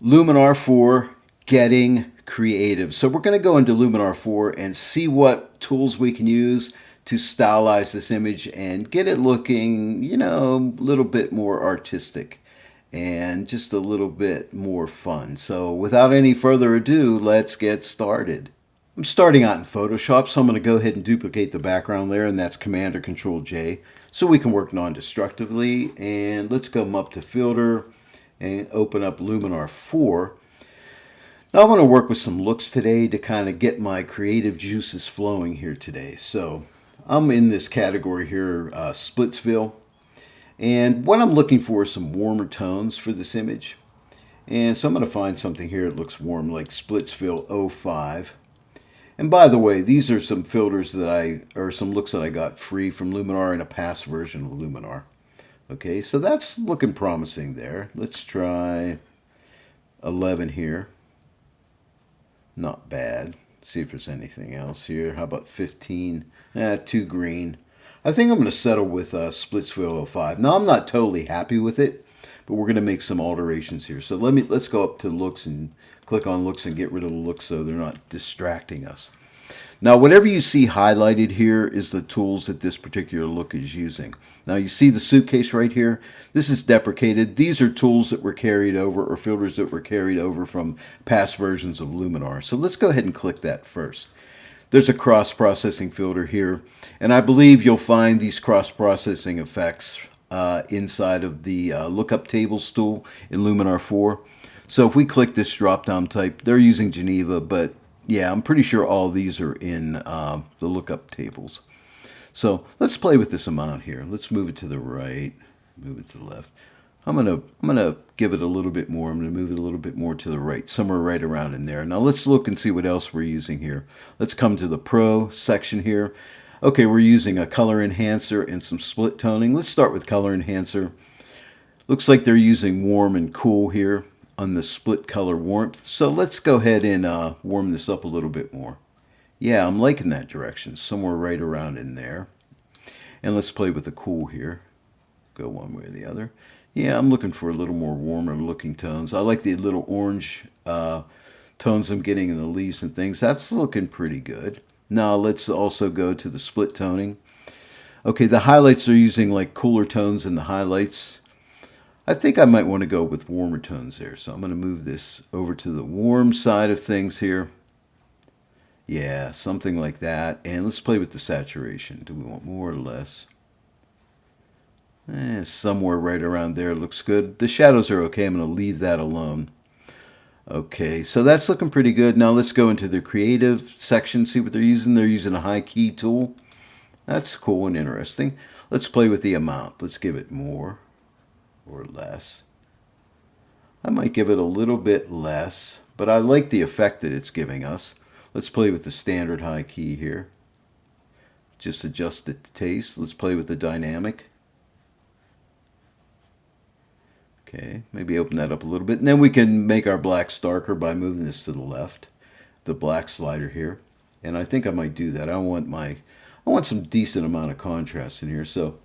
Luminar 4, getting creative. So we're going to go into Luminar 4 and see what tools we can use to stylize this image and get it looking, a little bit more artistic and just a little bit more fun. So without any further ado, let's get started. I'm starting out in Photoshop, so I'm going to go ahead and duplicate the background layer, and that's Command or Control J, so we can work non-destructively. And let's come up to Filter and open up Luminar 4. Now I want to work with some looks today to kind of get my creative juices flowing here today. So I'm in this category here, Splitsville. And what I'm looking for is some warmer tones for this image. And so I'm going to find something here that looks warm, like Splitsville 05. And by the way, these are some filters or some looks that I got free from Luminar in a past version of Luminar. Okay, so that's looking promising there. Let's try 11 here. Not bad. See if there's anything else here. How about 15? Too green. I think I'm going to settle with Splitsville 05. Now, I'm not totally happy with it, but we're going to make some alterations here. So let's go up to looks and click on looks and get rid of the looks so they're not distracting us. Now, whatever you see highlighted here is the tools that this particular look is using. Now, you see the suitcase right here? This is deprecated. These are tools that were carried over, or filters that were carried over from past versions of Luminar. So let's go ahead and click that first. There's a cross-processing filter here, and I believe you'll find these cross-processing effects inside of the lookup tables tool in Luminar 4. So if we click this drop-down type, they're using Geneva, but yeah, I'm pretty sure all these are in the lookup tables. So let's play with this amount here. Let's move it to the right, move it to the left. I'm gonna give it a little bit more. I'm gonna move it a little bit more to the right, somewhere right around in there. Now let's look and see what else we're using here. Let's come to the Pro section here. Okay, we're using a color enhancer and some split toning. Let's start with color enhancer. Looks like they're using warm and cool here on the split color warmth. So let's go ahead and warm this up a little bit more. Yeah, I'm liking that direction, somewhere right around in there. And let's play with the cool here. Go one way or the other. Yeah, I'm looking for a little more warmer looking tones. I like the little orange tones I'm getting in the leaves and things. That's looking pretty good. Now let's also go to the split toning. Okay, the highlights are using like cooler tones in the highlights. I think I might want to go with warmer tones there. So I'm going to move this over to the warm side of things here. Yeah, something like that. And let's play with the saturation. Do we want more or less? Somewhere right around there looks good. The shadows are okay. I'm going to leave that alone. Okay, so that's looking pretty good. Now let's go into the creative section, see what they're using. They're using a high key tool. That's cool and interesting. Let's play with the amount. Let's give it more or less. I might give it a little bit less, but I like the effect that it's giving us. Let's play with the standard high key here. Just adjust it to taste. Let's play with the dynamic. Okay, maybe open that up a little bit. And then we can make our blacks darker by moving this to the left. The black slider here. And I think I might do that. I want some decent amount of contrast in here. So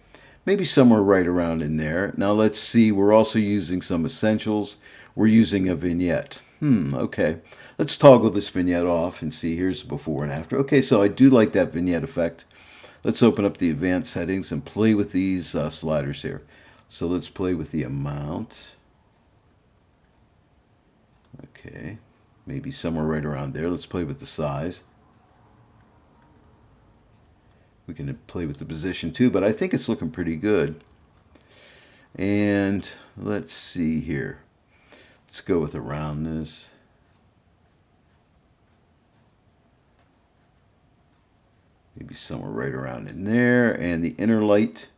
maybe somewhere right around in there. Now let's see, we're also using some essentials. We're using a vignette. Okay. Let's toggle this vignette off and see, here's the before and after. Okay, so I do like that vignette effect. Let's open up the advanced settings and play with these sliders here. So let's play with the amount. Okay, maybe somewhere right around there. Let's play with the size. We can play with the position too, but I think it's looking pretty good. And let's see here. Let's go with the roundness. Maybe somewhere right around in there. And the inner light.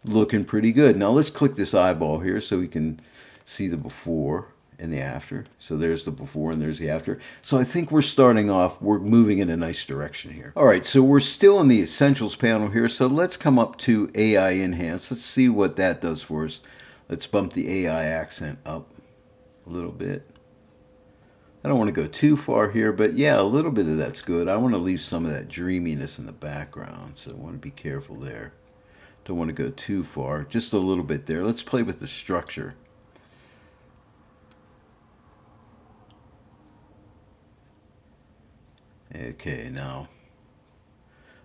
Looking pretty good. Now let's click this eyeball here so we can see the before and the after. So there's the before and there's the after. So I think we're starting off, we're moving in a nice direction here. All right, so we're still in the Essentials panel here. So let's come up to AI Enhance. Let's see what that does for us. Let's bump the AI accent up a little bit. I don't want to go too far here, but yeah, a little bit of that's good. I want to leave some of that dreaminess in the background, so I want to be careful there. Don't want to go too far. Just a little bit there. Let's play with the structure. Okay, now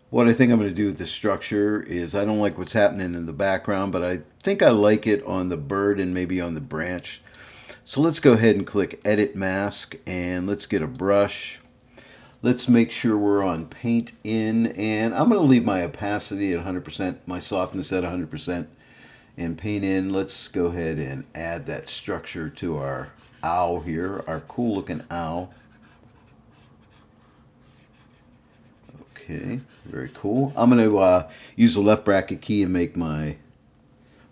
what I think I'm going to do with the structure is I don't like what's happening in the background, but I think I like it on the bird and maybe on the branch. So let's go ahead and click Edit Mask, and let's get a brush. Let's make sure we're on Paint In, and I'm going to leave my opacity at 100%, my softness at 100%, and Paint In. Let's go ahead and add that structure to our owl here, our cool looking owl. Okay, very cool. I'm going to use the left bracket key and make my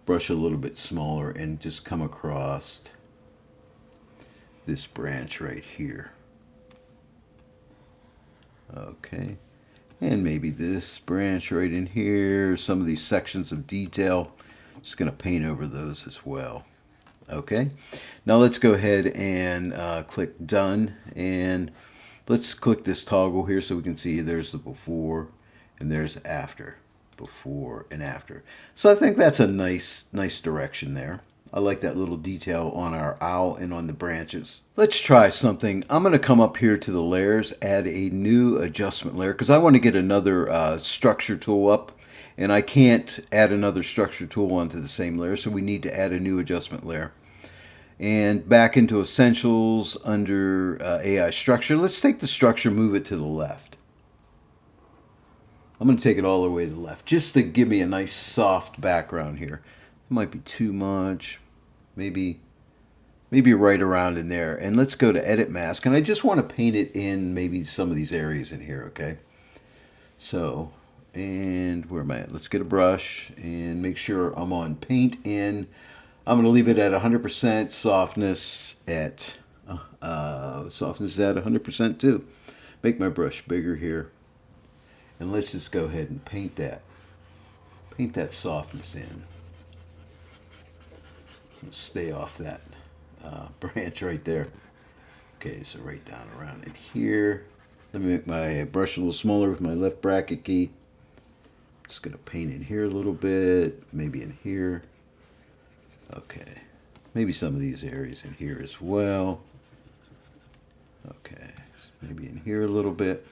brush a little bit smaller and just come across this branch right here. Okay, and maybe this branch right in here, some of these sections of detail. Just going to paint over those as well. Okay, now let's go ahead and click Done, and let's click this toggle here so we can see there's the before and there's after. Before and after. So I think that's a nice direction there. I like that little detail on our owl and on the branches. Let's try something. I'm going to come up here to the layers, add a new adjustment layer because I want to get another structure tool up, and I can't add another structure tool onto the same layer, so we need to add a new adjustment layer. And back into Essentials under AI Structure. Let's take the structure, move it to the left. I'm going to take it all the way to the left just to give me a nice soft background here. It might be too much. Maybe right around in there. And let's go to Edit Mask. And I just want to paint it in maybe some of these areas in here, okay? So, and where am I at? Let's get a brush and make sure I'm on Paint In. I'm going to leave it at 100%, softness at 100% too. Make my brush bigger here. And let's just go ahead and paint that softness in. Stay off that branch right there. Okay, so right down around in here. Let me make my brush a little smaller with my left bracket key. Just going to paint in here a little bit, maybe in here. Okay, maybe some of these areas in here as well. Okay, so maybe in here a little bit.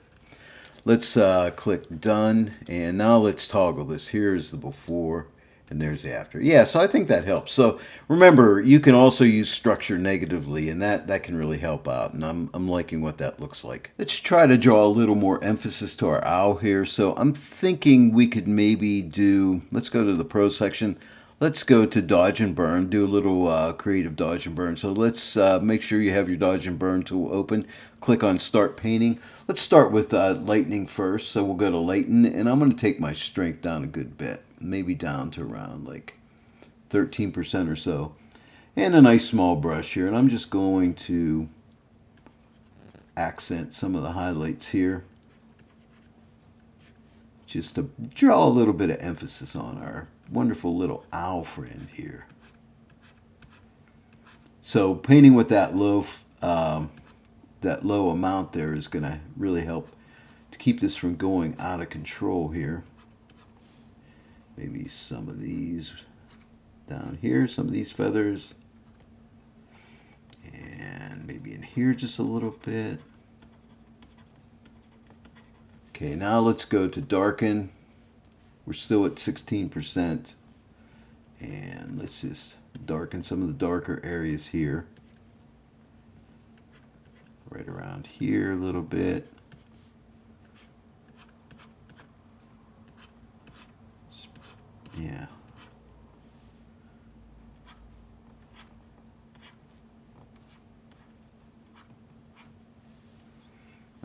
Let's click Done, and now let's toggle this. Here's the before, and there's the after. Yeah, so I think that helps. So remember, you can also use structure negatively, and that can really help out, and I'm liking what that looks like. Let's try to draw a little more emphasis to our owl here. So I'm thinking we could maybe do, let's go to the Pro section. Let's go to Dodge and Burn, do a little creative Dodge and Burn. So let's make sure you have your Dodge and Burn tool open. Click on Start Painting. Let's start with lightening first. So we'll go to lighten, and I'm going to take my strength down a good bit, maybe down to around like 13% or so. And a nice small brush here, and I'm just going to accent some of the highlights here, just to draw a little bit of emphasis on our wonderful little owl friend here. So painting with that low amount there is going to really help to keep this from going out of control here. Maybe some of these down here, some of these feathers, and maybe in here just a little bit. Okay, now let's go to darken. We're still at 16%, and let's just darken some of the darker areas here. Right around here a little bit. Yeah.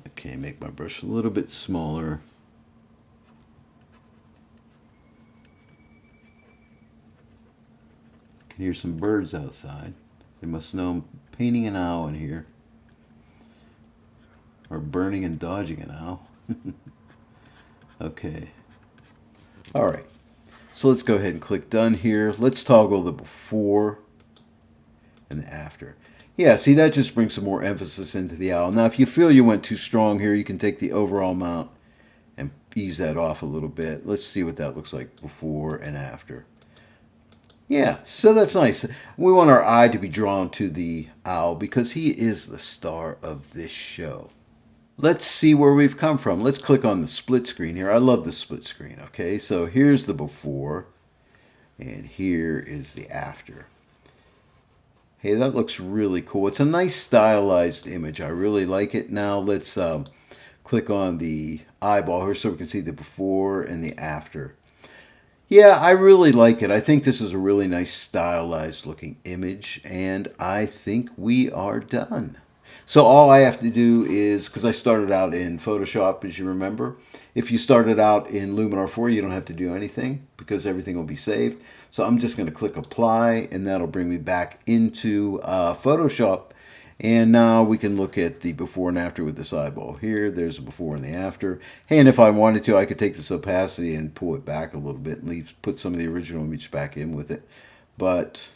Okay, make my brush a little bit smaller. Can hear some birds outside. They must know I'm painting an owl in here. Or burning and dodging an owl. Okay. Alright. So let's go ahead and click Done here. Let's toggle the before and the after. Yeah, see, that just brings some more emphasis into the owl. Now, if you feel you went too strong here, you can take the overall amount and ease that off a little bit. Let's see what that looks like before and after. Yeah, so that's nice. We want our eye to be drawn to the owl because he is the star of this show. Let's see where we've come from. Let's click on the split screen here. I love the split screen, okay? So here's the before, and here is the after. Hey, that looks really cool. It's a nice stylized image. I really like it. Now let's click on the eyeball here so we can see the before and the after. Yeah, I really like it. I think this is a really nice stylized looking image, and I think we are done. So all I have to do is, because I started out in Photoshop, as you remember, if you started out in Luminar 4, you don't have to do anything because everything will be saved. So I'm just going to click apply, and that'll bring me back into Photoshop. And now we can look at the before and after with this eyeball here. There's a before and the after. Hey, and if I wanted to, I could take this opacity and pull it back a little bit and put some of the original image back in with it. But,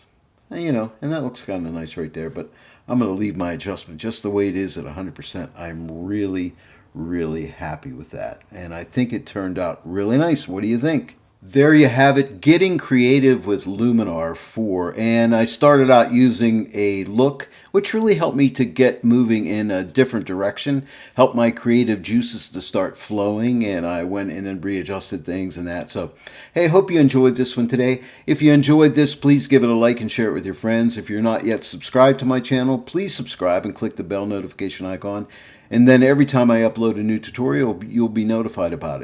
you know, and that looks kind of nice right there. But I'm going to leave my adjustment just the way it is at 100%. I'm really, really happy with that. And I think it turned out really nice. What do you think? There you have it, getting creative with Luminar 4. And I started out using a look, which really helped me to get moving in a different direction, helped my creative juices to start flowing, and I went in and readjusted things and that. So, hey, hope you enjoyed this one today. If you enjoyed this, please give it a like and share it with your friends. If you're not yet subscribed to my channel, please subscribe and click the bell notification icon. And then every time I upload a new tutorial, you'll be notified about it.